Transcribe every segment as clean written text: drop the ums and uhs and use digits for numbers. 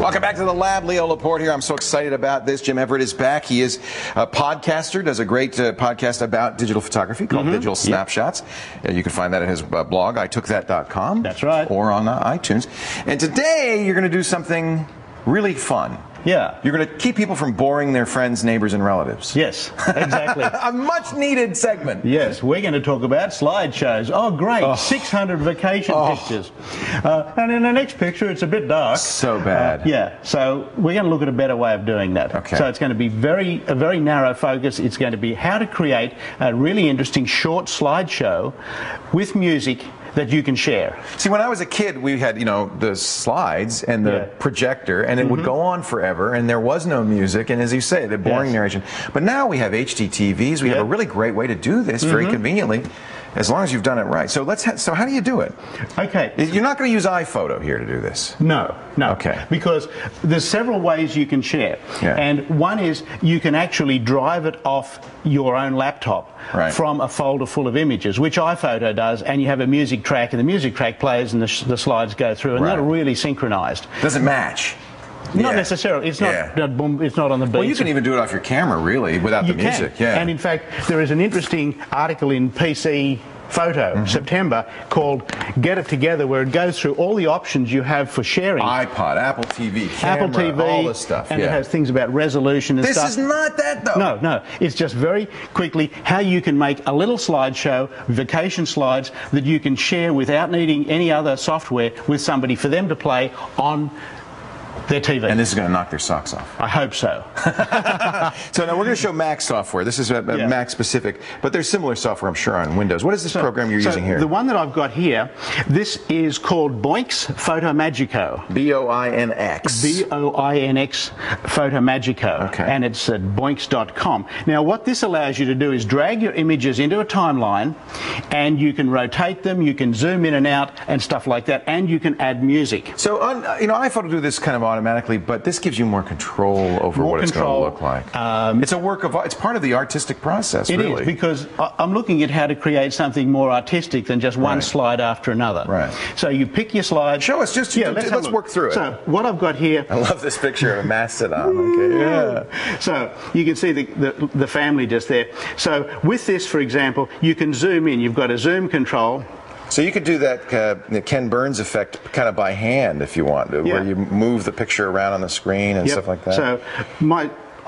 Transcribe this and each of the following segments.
Welcome back to the Lab. Leo Laporte here. I'm so excited about this. Jim Everett is back. He is a podcaster, does a great podcast about digital photography called Digital Snapshots. You can find that at his blog, itookthat.com. That's right. Or on iTunes. And today you're going to do something really fun. Yeah. You're going to keep people from boring their friends, neighbors, and relatives. Yes, exactly. A much-needed segment. Yes, we're going to talk about slideshows. Oh, great. 600 vacation pictures. And in the next picture, it's a bit dark. So bad. Yeah, so we're going to look at a better way of doing that. Okay. So it's going to be a very narrow focus. It's going to be how to create a really interesting short slideshow with music that you can share. See, when I was a kid, we had, the slides and the projector, and it would go on forever, and there was no music, and as you say, the boring narration. But now we have HD TVs. We have a really great way to do this very conveniently, as long as you've done it right. So so how do you do it? Okay. You're not going to use iPhoto here to do this. No. Okay. Because there's several ways you can share. Yeah. And one is you can actually drive it off your own laptop from a folder full of images, which iPhoto does, and you have a music track, and the music track plays and the slides go through, and they're really synchronized. Does it match? Not necessarily. It's not. It's not on the beat. Well, you can even do it off your camera, really, without the music. Yeah. And in fact, there is an interesting article in PC Photo, September, called Get It Together, where it goes through all the options you have for sharing. iPod, Apple TV, camera, all this stuff. And it has things about resolution and stuff. This is not that, though. No. It's just very quickly how you can make a little slideshow, vacation slides, that you can share without needing any other software with somebody for them to play on their TV. And this is going to knock their socks off. I hope so. So now we're going to show Mac software. This is Mac specific, but there's similar software, I'm sure, on Windows. What is this program you're using here? The one that I've got here, this is called Boinx Photomagico. B-O-I-N-X. B-O-I-N-X Photomagico. Okay. And it's at boinx.com. Now, what this allows you to do is drag your images into a timeline, and you can rotate them, you can zoom in and out, and stuff like that, and you can add music. So, iPhoto do this kind of automatically, but this gives you more control over what it's going to look like. It's a work of art. It's part of the artistic process, really. It is, because I'm looking at how to create something more artistic than just one slide after another. Right. So you pick your slide. Show us, let's work through it. So what I've got here. I love this picture of a mastodon. Okay. Yeah. So you can see the family just there. So with this, for example, you can zoom in. You've got a zoom control. So you could do that Ken Burns effect kind of by hand if you want to, where you move the picture around on the screen and stuff like that. So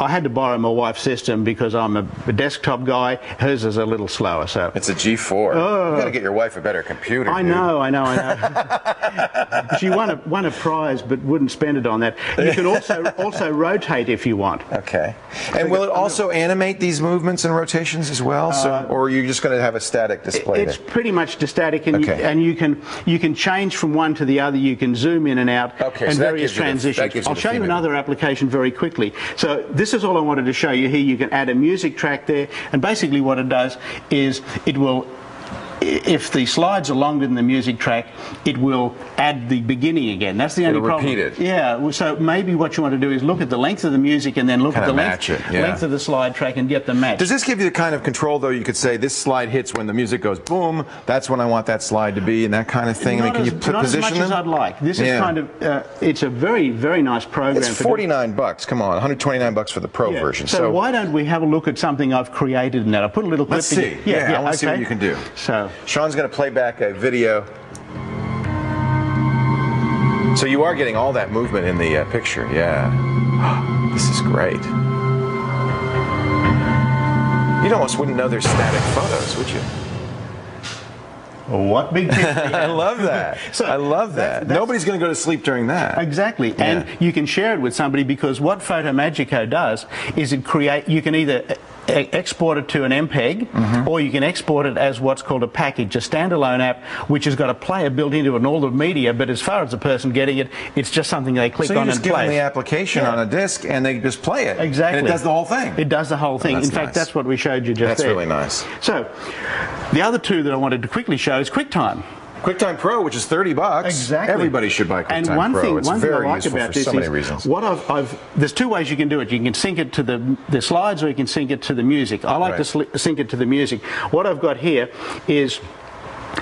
I had to borrow my wife's system because I'm a desktop guy. Hers is a little slower. So it's a G4. You got to get your wife a better computer. I know. She won a prize, but wouldn't spend it on that. You can also rotate if you want. Okay. And will it also animate these movements and rotations as well? Or are you just going to have a static display? It's pretty much static, and you can change from one to the other. You can zoom in and out, and various transitions. I'll show you another application very quickly. So this is all I wanted to show you here. You can add a music track there, and basically what it does is it will, if the slides are longer than the music track, it will add the beginning again. That's the only problem. Repeat it. Yeah, so maybe what you want to do is look at the length of the music and then look at the length of the slide track and get them matched. Does this give you the kind of control, though, you could say this slide hits when the music goes boom, that's when I want that slide to be, and that kind of thing? Not can you position them? Not as much as I'd like. This is kind of, it's a very, very nice program. It's $49, come on, $129 for the Pro version. So why don't we have a look at something I've created in that? I'll put a little clip together. Let's see. I want to see what you can do. So Sean's going to play back a video. So you are getting all that movement in the picture, This is great. You almost wouldn't know they're static photos, would you? What big picture? I love that. I love that. Nobody's going to go to sleep during that. Exactly. And you can share it with somebody, because what Photomagico does is you can either export it to an MPEG, or you can export it as what's called a package, a standalone app, which has got a player built into it and all the media, but as far as the person getting it, it's just something they click on and play. So you just give them the application on a disc, and they just play it. Exactly. And it does the whole thing. It does the whole thing. In fact, that's what we showed you just there. That's really nice. So, the other two that I wanted to quickly show is QuickTime. QuickTime Pro, which is $30. Exactly. Everybody should buy QuickTime Pro. It's very useful for so many reasons. There's two ways you can do it. You can sync it to the slides, or you can sync it to the music. I like to sync it to the music. What I've got here is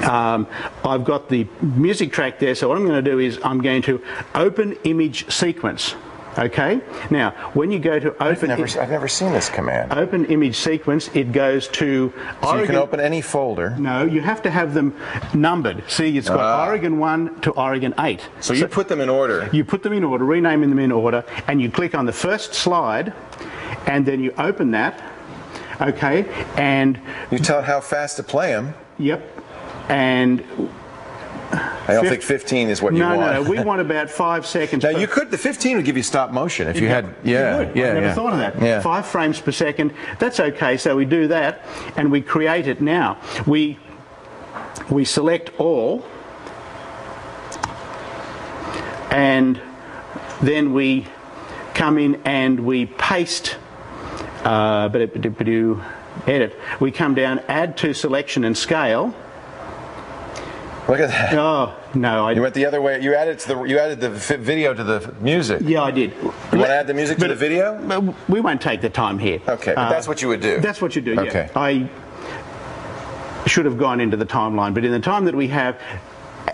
I've got the music track there, so what I'm going to do is I'm going to open image sequence. Okay. Now, when you go to open, I've never seen this command. Open image sequence. It goes to. So you can open any folder. No, you have to have them numbered. See, it's got Oregon 1 to Oregon 8. So you put them in order. You put them in order, renaming them in order, and you click on the first slide, and then you open that. Okay, and you tell it how fast to play them. Yep, and. I don't think 15 is what you want. No, we want about 5 seconds. Now you could, the 15 would give you stop motion if you had, I never thought of that. Yeah. 5 frames per second, that's okay, so we do that and we create it now. We select all and then we come in and we paste, edit. We come down, add to selection and scale. Look at that. Oh no! You went the other way. You added the video to the music. Yeah, I did. You want to add the music to the video? We won't take the time here. Okay, but that's what you would do. That's what you do. Okay. Yeah. I should have gone into the timeline, but in the time that we have,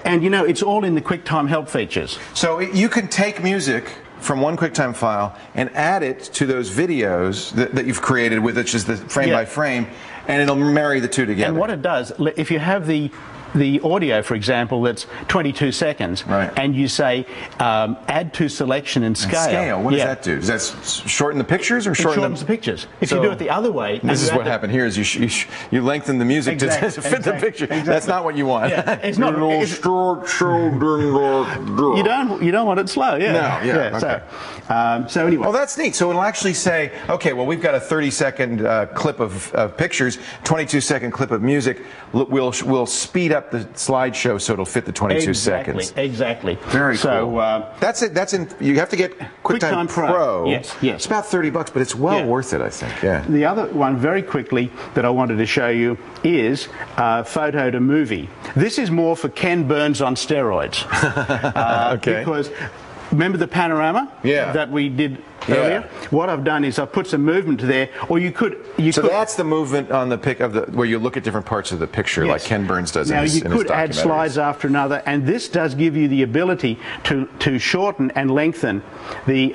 and you know, it's all in the QuickTime help features. So you can take music from one QuickTime file and add it to those videos that you've created, with which is the frame by frame, and it'll marry the two together. And what it does, if you have the audio, for example, that's 22 seconds, and you say add to selection and scale. What does that do? Does that shorten the pictures or shorten the pictures? If you do it the other way, this is what happened here: is you lengthen the music to fit the picture. Exactly. That's not what you want. Yeah, it's not. You don't want it slow. Yeah. No. Yeah. Okay. So anyway. Well, that's neat. So it'll actually say, okay, well, we've got a 30-second clip of pictures, 22-second clip of music. We'll speed up the slideshow so it'll fit the 22 seconds. Exactly. Very cool. That's it. You have to get QuickTime Pro. Yes. It's about $30, but it's well worth it, I think. Yeah. The other one, very quickly, that I wanted to show you is photo to movie. This is more for Ken Burns on steroids. Okay. Because remember the panorama that we did earlier? What I've done is I've put some movement there, or you could. So that's the movement on the pic of where you look at different parts of the picture, like Ken Burns does in his documentaries. Now you could add slides after another, and this does give you the ability to shorten and lengthen the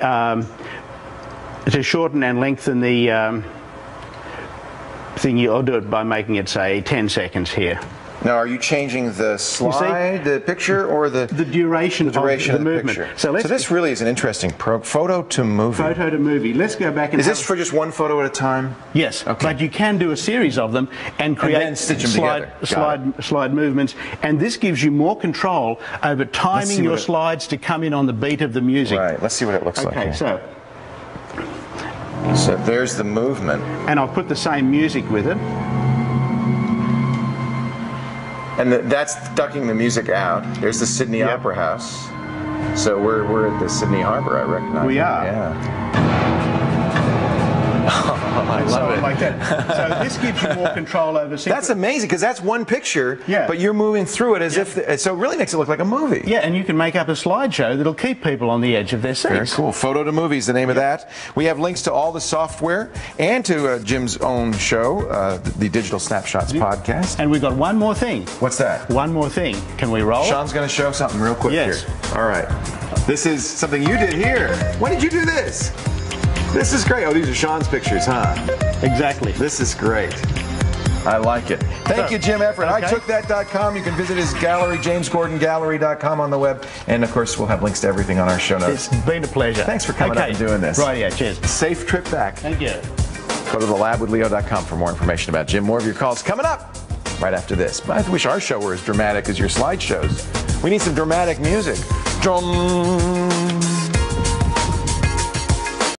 thing. I'll do it by making it say 10 seconds here. Now, are you changing the slide, the picture, or the duration of the movement? Picture? So this really is an interesting photo to movie. Photo to movie. Let's go back and. Is this for just one photo at a time? Yes. Okay. But you can do a series of them and create then stitch them slide movements, and this gives you more control over timing your slides to come in on the beat of the music. Right. Let's see what it looks like. Okay. So there's the movement, and I'll put the same music with it. And that's ducking the music out. There's the Sydney Opera House. So we're at the Sydney Harbor, I recognize. We are. Yeah. I love it. Like that. So this gives you more control over. That's amazing, because that's one picture, but you're moving through it as if. So it really makes it look like a movie. Yeah, and you can make up a slideshow that'll keep people on the edge of their seats. Very cool. Photo to Movie is the name of that. We have links to all the software and to Jim's own show, the Digital Snapshots podcast. And we've got one more thing. What's that? One more thing. Can we roll? Sean's going to show something real quick here. All right. This is something you did here. When did you do this? This is great. Oh, these are Sean's pictures, huh? Exactly. This is great. I like it. Thank you, Jim Everett. Okay. ITookThat.com. You can visit his gallery, JamesGordonGallery.com on the web. And, of course, we'll have links to everything on our show notes. It's been a pleasure. Thanks for coming up and doing this. Right, yeah, cheers. Safe trip back. Thank you. Go to thelabwithleo.com for more information about Jim. More of your calls coming up right after this. But I wish our show were as dramatic as your slideshows. We need some dramatic music. Drum.